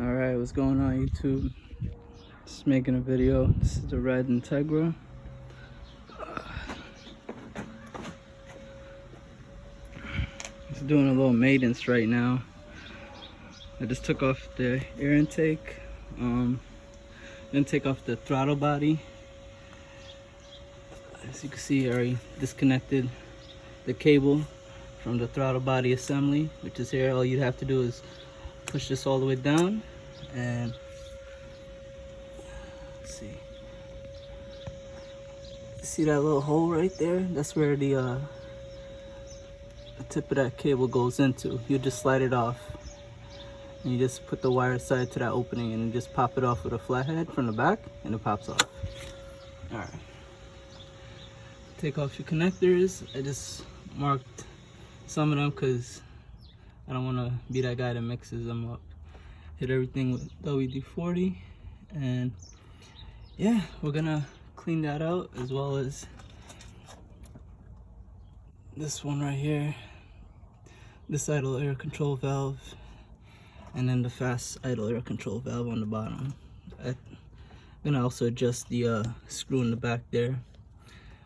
Alright, what's going on YouTube? Just making a video. This is the red Integra. Just doing a little maintenance right now. I just took off the air intake, then take off the throttle body. As you can see, I already disconnected the cable from the throttle body assembly, which is here. All you'd have to do is push this all the way down, and let's see that little hole right there? That's where the tip of that cable goes into. You just slide it off, and you just put the wire side to that opening, and you just pop it off with a flathead from the back, and it pops off. All right. Take off your connectors. I just marked some of them because I don't want to be that guy that mixes them up. Hit everything with WD-40, and yeah, we're gonna clean that out, as well as this one right here, this idle air control valve, and then the fast idle air control valve on the bottom. I'm gonna also adjust the screw in the back there.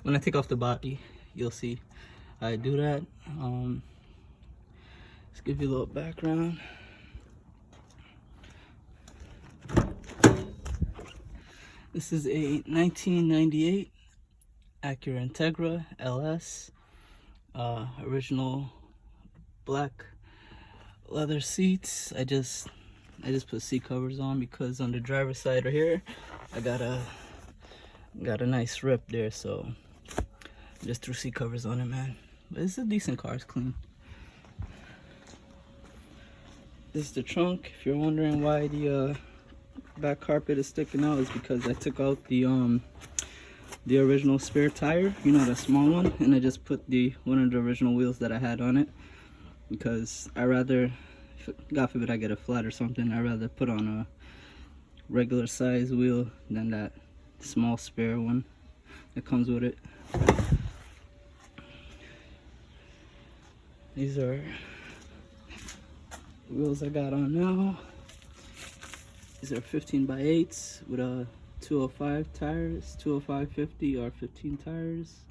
When I take off the body, you'll see I do that. Let's give you a little background. This is a 1998 Acura Integra LS, original black leather seats. I just put seat covers on because on the driver's side right here, I got a nice rip there, so just threw seat covers on it, man. But it's a decent car, it's clean. This is the trunk. If you're wondering why the back carpet is sticking out, is because I took out the original spare tire, you know, the small one, and I just put one of the original wheels that I had on it, because I rather, God forbid I get a flat or something, I rather put on a regular size wheel than that small spare one that comes with it. These are the wheels I got on now. These are 15x8s with a 205 tires, 205/50 or 15 tires.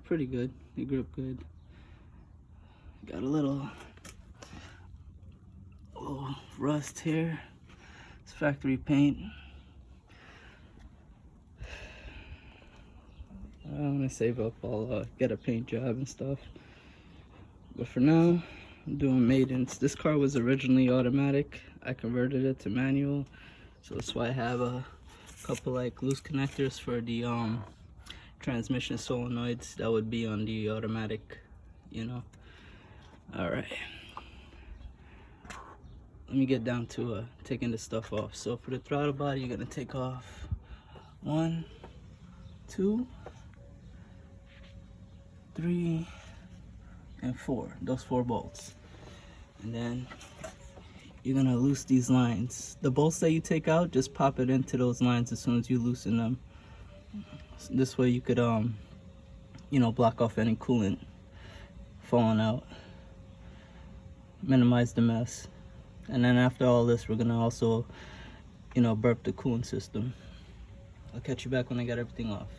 Pretty good, they grip good. Got a little rust here. It's factory paint. I'm gonna save up, I'll get a paint job and stuff. But for now, I'm doing maintenance. This car was originally automatic. I converted it to manual, so that's why I have a couple like loose connectors for the transmission solenoids that would be on the automatic, you know. All right, let me get down to taking this stuff off. So for the throttle body, you're gonna take off 1, 2, 3, and 4, those 4 bolts. And then you're gonna loose these lines. The bolts that you take out, just pop it into those lines as soon as you loosen them. So this way you could you know, block off any coolant falling out, minimize the mess. And then after all this, we're gonna also, you know, burp the coolant system. I'll catch you back when I got everything off.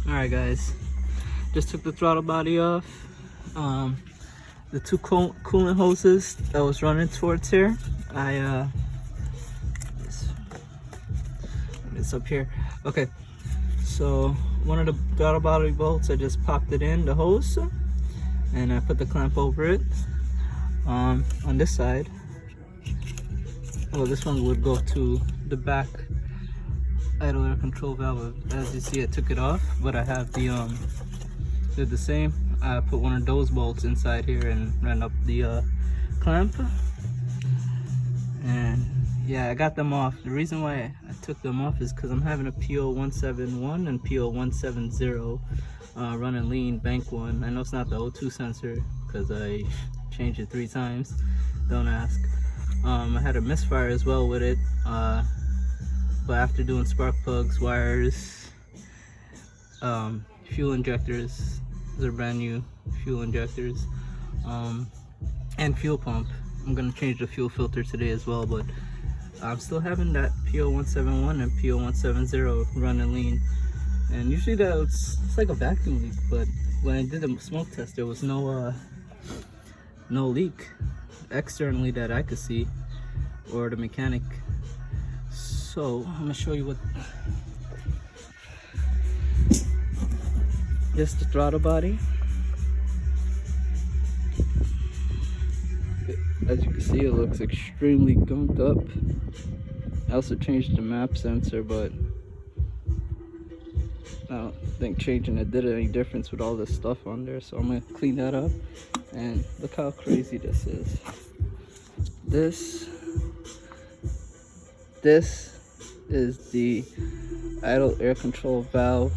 Alright guys, just took the throttle body off. The 2 coolant hoses that was running towards here, it's up here. Okay, so one of the throttle body bolts, I just popped it in the hose, and I put the clamp over it. On this side, well, this one would go to the back idle air control valve. As you see, I took it off, but I have did the same. I put one of those bolts inside here and ran up the clamp, and yeah, I got them off. The reason why I took them off is because I'm having a P0171 and P0170 running lean bank one. I know it's not the O2 sensor because I changed it 3 times, don't ask. I had a misfire as well with it, but after doing spark plugs, wires, fuel injectors, these are brand new fuel injectors, and fuel pump, I'm gonna change the fuel filter today as well, but I'm still having that P0171 and P0170 running lean. And usually it's like a vacuum leak, but when I did the smoke test, there was no leak externally that I could see, or the mechanic. So I'm gonna show you what. This is the throttle body. As you can see, it looks extremely gunked up. I also changed the map sensor, but I don't think changing it did any difference with all this stuff on there. So I'm gonna clean that up. And look how crazy this is. This is the idle air control valve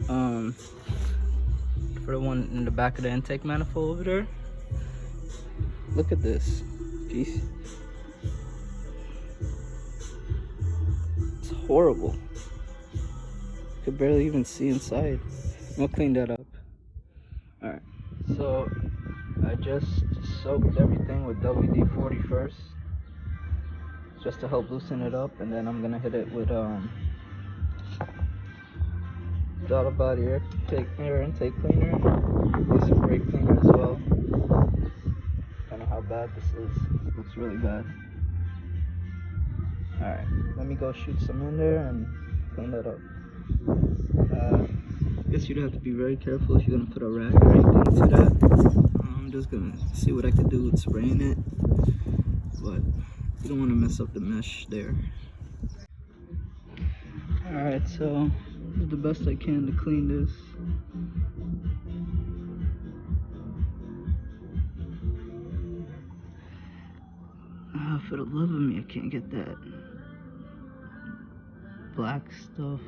for the one in the back of the intake manifold over there. Look at this piece. It's horrible. You could barely even see inside. I'll clean that up. Alright, so I just soaked everything with WD-40 first, just to help loosen it up, and then I'm gonna hit it with throttle body air intake cleaner. Use some brake cleaner as well. I don't know how bad this is. It looks really bad. Alright, let me go shoot some in there and clean that up. I guess you'd have to be very careful if you're gonna put a rag or anything to that. I'm just gonna see what I can do with spraying it, but you don't want to mess up the mesh there. Alright, so this is the best I can to clean this. For the love of me, I can't get that black stuff,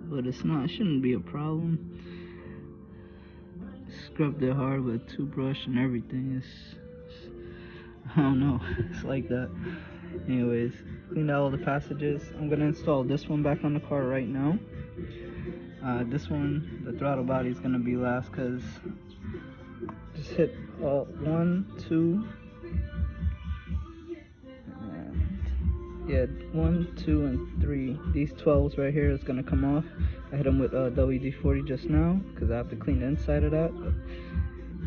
but it shouldn't be a problem. Scrubbed it hard with a toothbrush and everything. I don't know, it's like that. Anyways, cleaned out all the passages. I'm gonna install this one back on the car right now. This one, the throttle body, is gonna be last, because just hit 1, 2, and 1, 2, and 3. These 12s right here is gonna come off. I hit them with WD-40 just now because I have to clean the inside of that.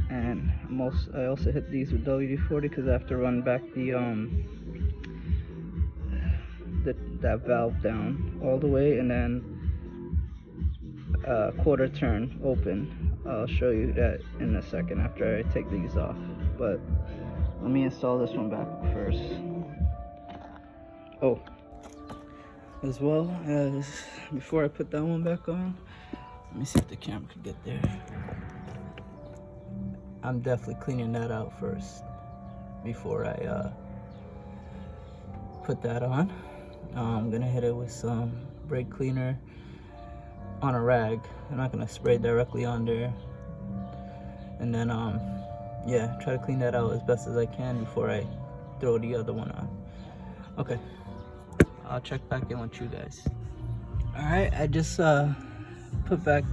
And I also hit these with WD-40 because I have to run back that valve down all the way, and then quarter turn open. I'll show you that in a second after I take these off, but let me install this one back first. Oh, as well as before I put that one back on, let me see if the camera could get there. I'm definitely cleaning that out first before I put that on. I'm gonna hit it with some brake cleaner on a rag. I'm not gonna spray directly on there, and then yeah, try to clean that out as best as I can before I throw the other one on. Okay, I'll check back in with you guys. All right, I just put back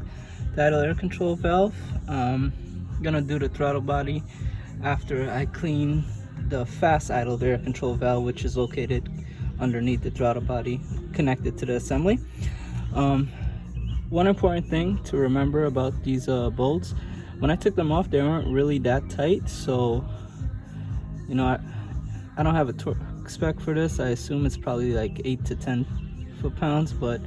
the idle air control valve. Gonna do the throttle body after I clean the fast idle air control valve, which is located underneath the throttle body connected to the assembly. One important thing to remember about these bolts, when I took them off, they weren't really that tight, so you know, I don't have a torque spec for this. I assume it's probably like 8 to 10 foot-pounds, but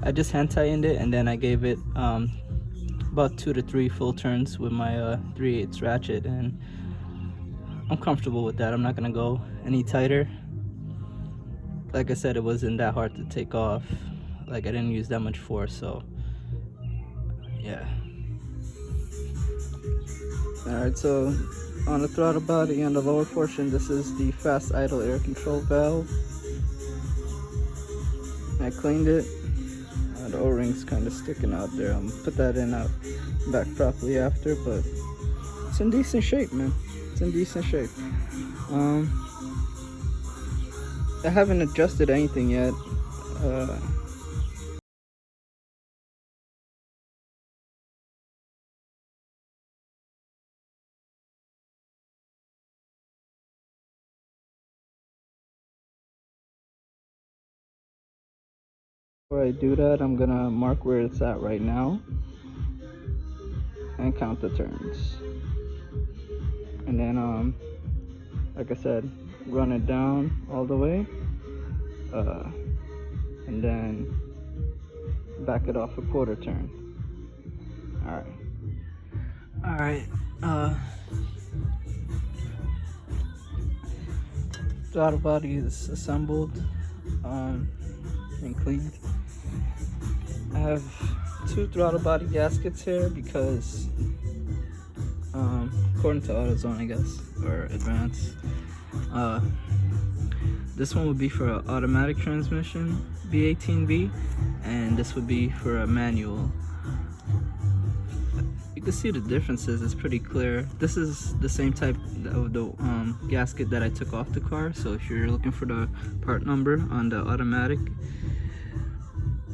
I just hand tightened it, and then I gave it about 2 to 3 full turns with my 3/8 ratchet, and I'm comfortable with that. I'm not gonna go any tighter. Like I said, it wasn't that hard to take off. Like, I didn't use that much force, so yeah. Alright, so on the throttle body on the lower portion, this is the fast idle air control valve. I cleaned it. The O-ring's kind of sticking out there. I'm gonna put that back properly after, but it's in decent shape, man. It's in decent shape. I haven't adjusted anything yet. Before I do that, I'm gonna mark where it's at right now and count the turns. And then, like I said, run it down all the way, and then back it off a quarter turn. All right. Throttle body is assembled and cleaned. I have 2 throttle body gaskets here because according to AutoZone, I guess, or Advanced, this one would be for an automatic transmission B18B, and this would be for a manual. You can see the differences, it's pretty clear. This is the same type of the gasket that I took off the car, so if you're looking for the part number on the automatic,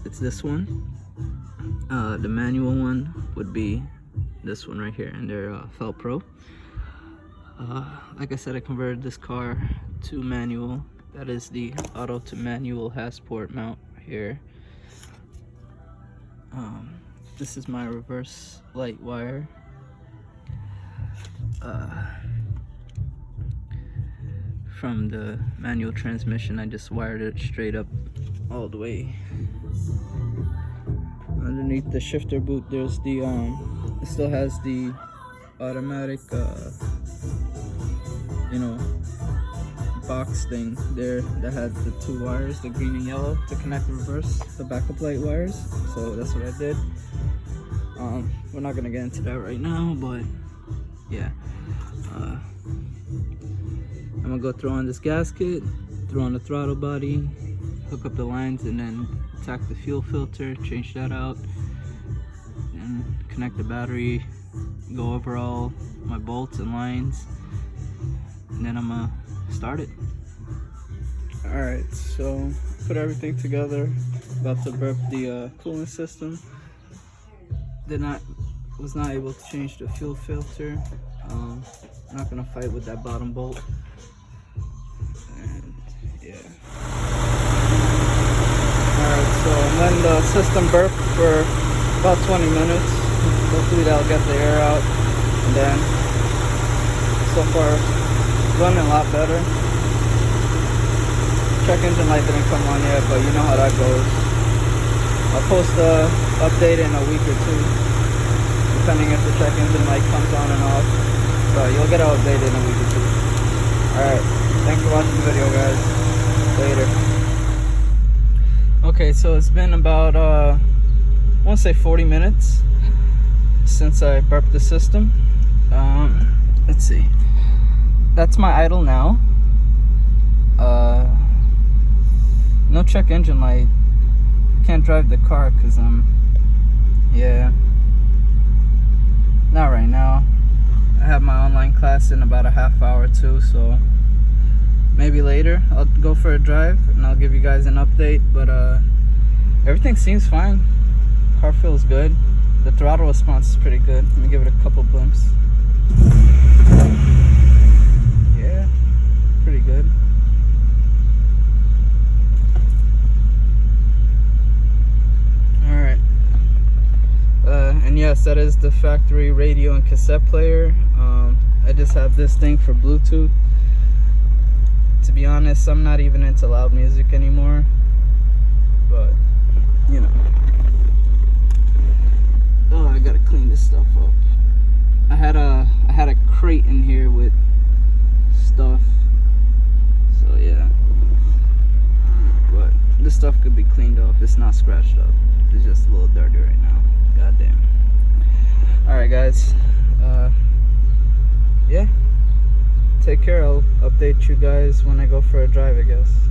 it's this one. The manual one would be this one right here, and they're Felt Pro. Like I said, I converted this car to manual. That is the auto to manual Hasport mount here. This is my reverse light wire. From the manual transmission, I just wired it straight up all the way. Underneath the shifter boot, there's the it still has the automatic you know, box thing there that had the 2 wires, the green and yellow, to connect the reverse, the backup light wires. So that's what I did. We're not gonna get into that right now, but yeah, I'm gonna go throw on this gasket, throw on the throttle body, hook up the lines, and then attack the fuel filter, change that out, and connect the battery, go over all my bolts and lines, and then I'm gonna start it. Alright, so put everything together, about to burp the coolant system. Was not able to change the fuel filter. I'm not gonna fight with that bottom bolt. And yeah. Alright, so I'm letting the system burp for about 20 minutes. Hopefully that'll get the air out. And then, so far, it's running a lot better. Check engine light didn't come on yet, but you know how that goes. I'll post the update in a week or 2. Depending if the check engine light comes on and off. So you'll get an update in a week or 2. Alright, thanks for watching the video, guys. Later. Okay, so it's been about, I want to say 40 minutes since I burped the system. Let's see. That's my idle now. No check engine light. Can't drive the car because yeah. Not right now. I have my online class in about a half hour too, so maybe later I'll go for a drive and I'll give you guys an update. But everything seems fine. Car feels good. The throttle response is pretty good. Let me give it a couple blimps. Yeah, pretty good. Alright. And yes, that is the factory radio and cassette player. I just have this thing for Bluetooth. To be honest, I'm not even into loud music anymore, but you know. Oh, I gotta clean this stuff up. I had a crate in here with stuff, so yeah. But this stuff could be cleaned off. It's not scratched up. It's just a little dirty right now. God damn. Alright guys, yeah, take care. I'll update you guys when I go for a drive, I guess.